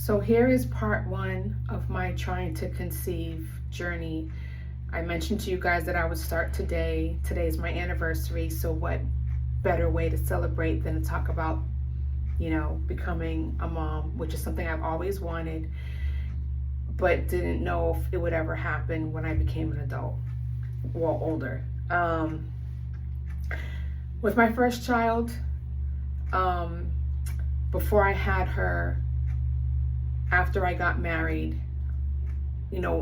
So here is part one of my trying to conceive journey. I mentioned to you guys that I would start today. Today is my anniversary, so what better way to celebrate than to talk about, becoming a mom, which is something I've always wanted, but didn't know if it would ever happen when I became an adult, well, older. With my first child, before I had her, after I got married,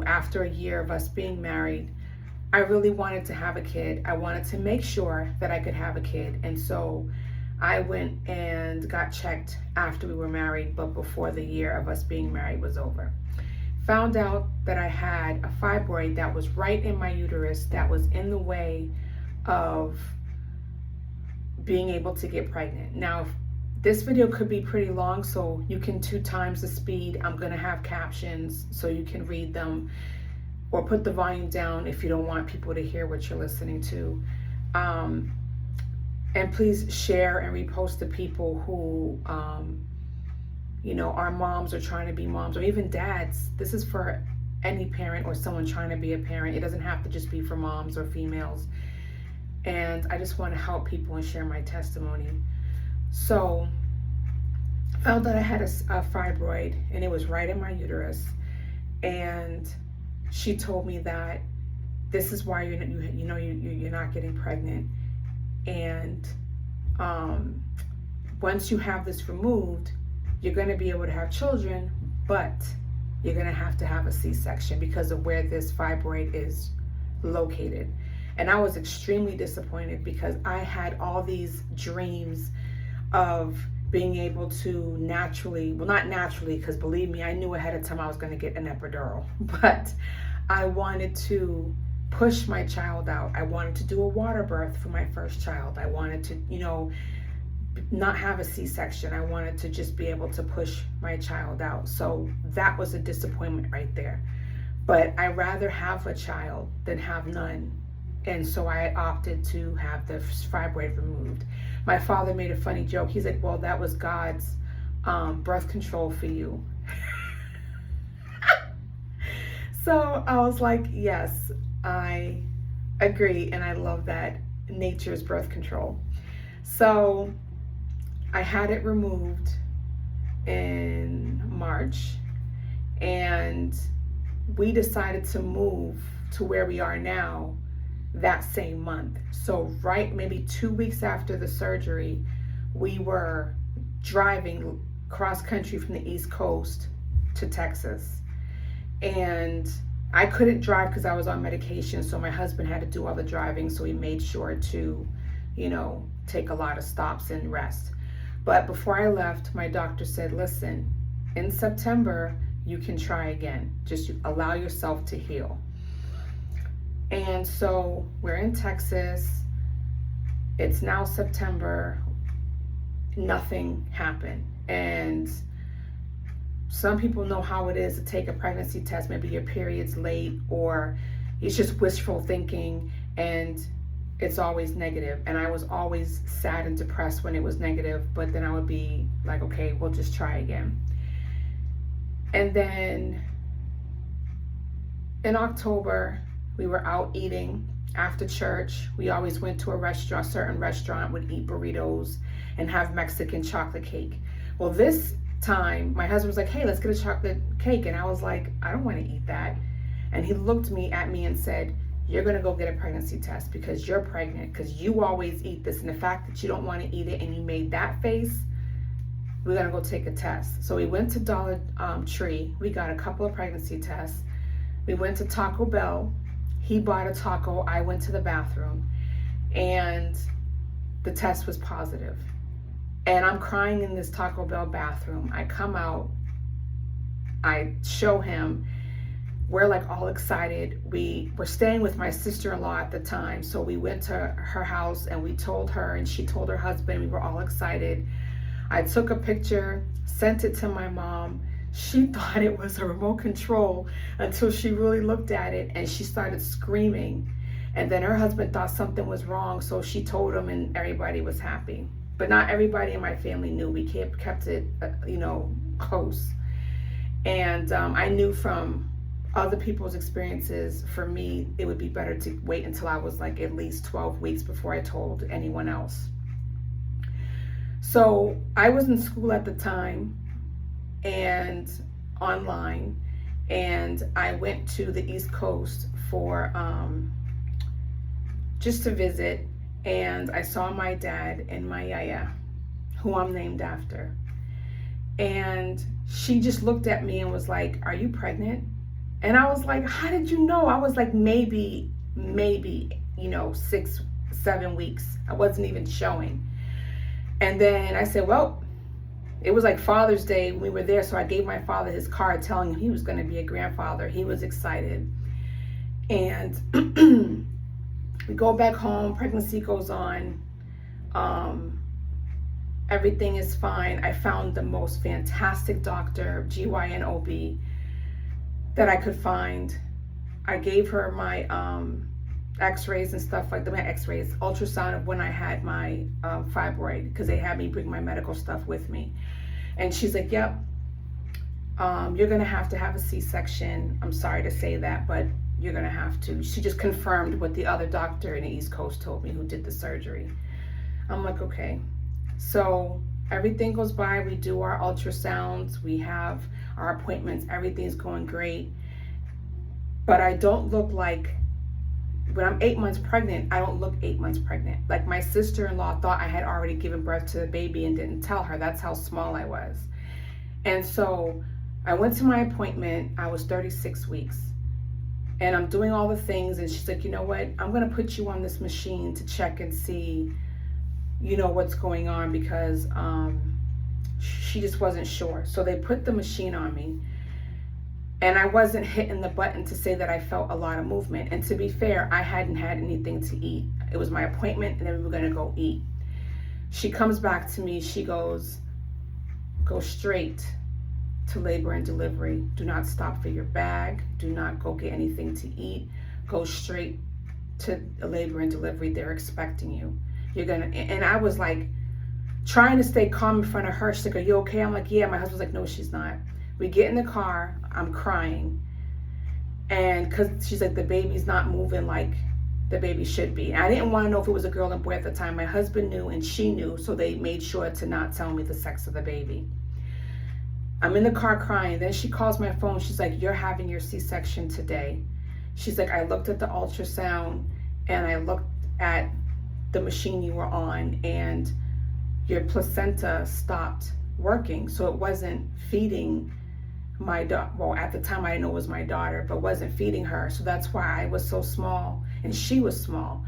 after a year of us being married, I really wanted to have a kid. I wanted to make sure that I could have a kid. And so I went and got checked after we were married, but before the year of us being married was over. Found out that I had a fibroid that was right in my uterus that was in the way of being able to get pregnant. Now, this video could be pretty long, so you can 2 times the speed. I'm gonna have captions so you can read them, or put the volume down if you don't want people to hear what you're listening to. And please share and repost to people who, are moms or trying to be moms, or even dads. This is for any parent or someone trying to be a parent. It doesn't have to just be for moms or females. And I just want to help people and share my testimony. So, found that I had a fibroid, and it was right in my uterus. And she told me that this is why you're not getting pregnant. And once you have this removed, you're going to be able to have children, but you're going to have a C-section because of where this fibroid is located. And I was extremely disappointed because I had all these dreams of being able to naturally, well, not naturally, because believe me, I knew ahead of time I was going to get an epidural, but I wanted to push my child out. I wanted to do a water birth for my first child. I wanted to, not have a C-section. I wanted to just be able to push my child out. So that was a disappointment right there. But I'd rather have a child than have none. And so I opted to have the fibroid removed. My father made a funny joke. He's like, well, that was God's birth control for you. So I was like, yes, I agree. And I love that, nature's birth control. So I had it removed in March, and we decided to move to where we are now that same month. So right maybe 2 weeks after the surgery, we were driving cross country from the East Coast to Texas. And I couldn't drive because I was on medication, so my husband had to do all the driving, so he made sure to, take a lot of stops and rest. But before I left, my doctor said, listen, in September, you can try again. Just allow yourself to heal. And so we're in Texas. It's now September. Nothing happened. And some people know how it is to take a pregnancy test. Maybe your period's late, or it's just wishful thinking, and it's always negative. And I was always sad and depressed when it was negative, but then I would be like, okay, we'll just try again. And then in October, we were out eating after church. We always went to a certain restaurant, would eat burritos and have Mexican chocolate cake. Well, this time, my husband was like, hey, let's get a chocolate cake. And I was like, I don't want to eat that. And he looked at me and said, you're going to go get a pregnancy test because you're pregnant, because you always eat this. And the fact that you don't want to eat it and you made that face, we're going to go take a test. So we went to Dollar Tree. We got a couple of pregnancy tests. We went to Taco Bell. He bought a taco. I went to the bathroom, and the test was positive. And I'm crying in this Taco Bell bathroom. I come out. I show him. We're like all excited. We were staying with my sister-in-law at the time. So we went to her house and we told her, and she told her husband. We were all excited. I took a picture, sent it to my mom. She thought it was a remote control until she really looked at it, and she started screaming. And then her husband thought something was wrong, so she told him, and everybody was happy. But not everybody in my family knew. We kept it, close. And I knew from other people's experiences, for me, it would be better to wait until I was like at least 12 weeks before I told anyone else. So I was in school at the time and online, and I went to the East Coast for just to visit, and I saw my dad and my yaya, who I'm named after. And she just looked at me and was like, "Are you pregnant?" And I was like, "How did you know?" I was like, maybe, 6, 7 weeks. I wasn't even showing. And then I said, well, it was like Father's Day when we were there. So I gave my father his card telling him he was going to be a grandfather. He was excited. And we go back home. Pregnancy goes on. Everything is fine. I found the most fantastic doctor, GYN OB, that I could find. I gave her my x-rays and stuff like that, my x-rays, ultrasound of when I had my fibroid, because they had me bring my medical stuff with me. And she's like, yep, you're gonna have to have a C-section. I'm sorry to say that, but you're gonna have to. She just confirmed what the other doctor in the East Coast told me who did the surgery. I'm like, okay. So everything goes by, we do our ultrasounds, we have our appointments, everything's going great. But I don't look like, when I'm 8 months pregnant, I don't look 8 months pregnant. Like my sister-in-law thought I had already given birth to the baby and didn't tell her. That's how small I was. And so I went to my appointment. I was 36 weeks. And I'm doing all the things. And she's like, you know what? I'm going to put you on this machine to check and see, what's going on, because she just wasn't sure. So they put the machine on me. And I wasn't hitting the button to say that I felt a lot of movement. And to be fair, I hadn't had anything to eat. It was my appointment, and then we were going to go eat. She comes back to me. She goes, go straight to labor and delivery. Do not stop for your bag. Do not go get anything to eat. Go straight to labor and delivery. They're expecting you. You're going to, and I was like trying to stay calm in front of her. She's like, are you okay? I'm like, yeah. My husband's like, no, she's not. We get in the car, I'm crying. And because she's like, the baby's not moving like the baby should be. And I didn't want to know if it was a girl and boy at the time. My husband knew and she knew, so they made sure to not tell me the sex of the baby. I'm in the car crying. Then she calls my phone. She's like, you're having your C-section today. She's like, I looked at the ultrasound and I looked at the machine you were on, and your placenta stopped working. So it wasn't feeding my daughter. Well, at the time I didn't know it was my daughter, but wasn't feeding her. So that's why I was so small and she was small.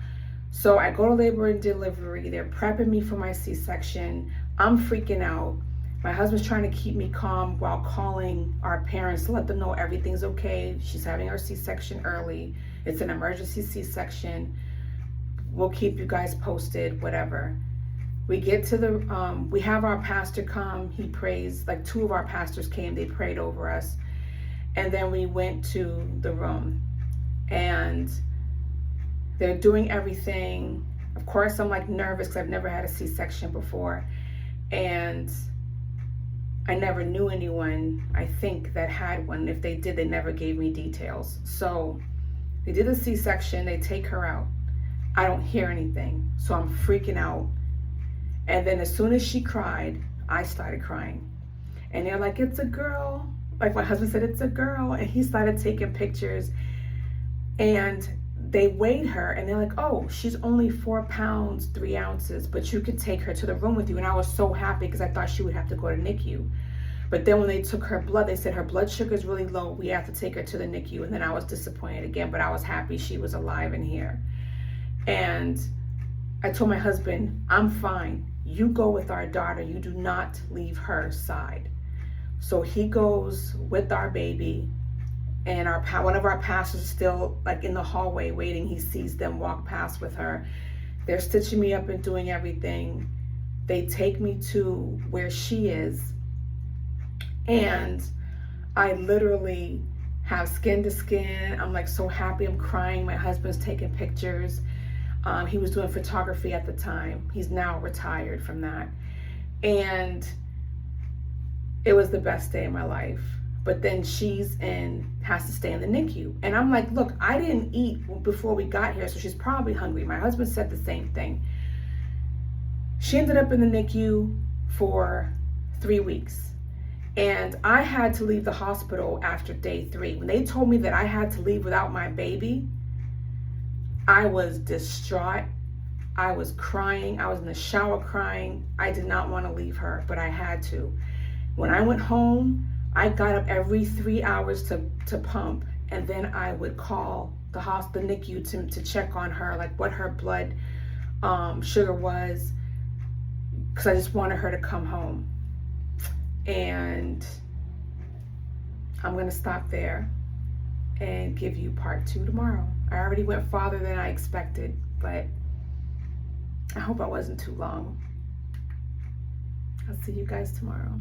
So I go to labor and delivery. They're prepping me for my C-section. I'm freaking out. My husband's trying to keep me calm while calling our parents to let them know everything's okay. She's having her C-section early. It's an emergency C-section. We'll keep you guys posted, whatever. We get to we have our pastor come, he prays, like 2 of our pastors came, they prayed over us. And then we went to the room and they're doing everything. Of course, I'm like nervous because I've never had a C-section before. And I never knew anyone, I think, that had one. If they did, they never gave me details. So they did the C-section, they take her out. I don't hear anything, so I'm freaking out. And then as soon as she cried, I started crying. And they're like, it's a girl. Like my husband said, it's a girl. And he started taking pictures. And they weighed her and they're like, oh, she's only 4 pounds, 3 ounces, but you could take her to the room with you. And I was so happy because I thought she would have to go to NICU. But then when they took her blood, they said her blood sugar is really low. We have to take her to the NICU. And then I was disappointed again, but I was happy she was alive and here. And I told my husband, I'm fine. You go with our daughter. You do not leave her side. So he goes with our baby, and one of our pastors is still like in the hallway waiting. He sees them walk past with her. They're stitching me up and doing everything. They take me to where she is, and I literally have skin to skin. I'm like so happy. I'm crying. My husband's taking pictures. He was doing photography at the time. He's now retired from that. And it was the best day of my life. but then has to stay in the NICU. And I'm like, look, I didn't eat before we got here, so she's probably hungry. My husband said the same thing. She ended up in the NICU for 3 weeks. And I had to leave the hospital after day 3. When they told me that I had to leave without my baby, I was distraught. I was crying. I was in the shower crying. I did not want to leave her, but I had to. When I went home, I got up every 3 hours to pump, and then I would call the NICU to check on her, like what her blood sugar was, because I just wanted her to come home. And I'm going to stop there and give you part 2 tomorrow. I already went farther than I expected, but I hope I wasn't too long. I'll see you guys tomorrow.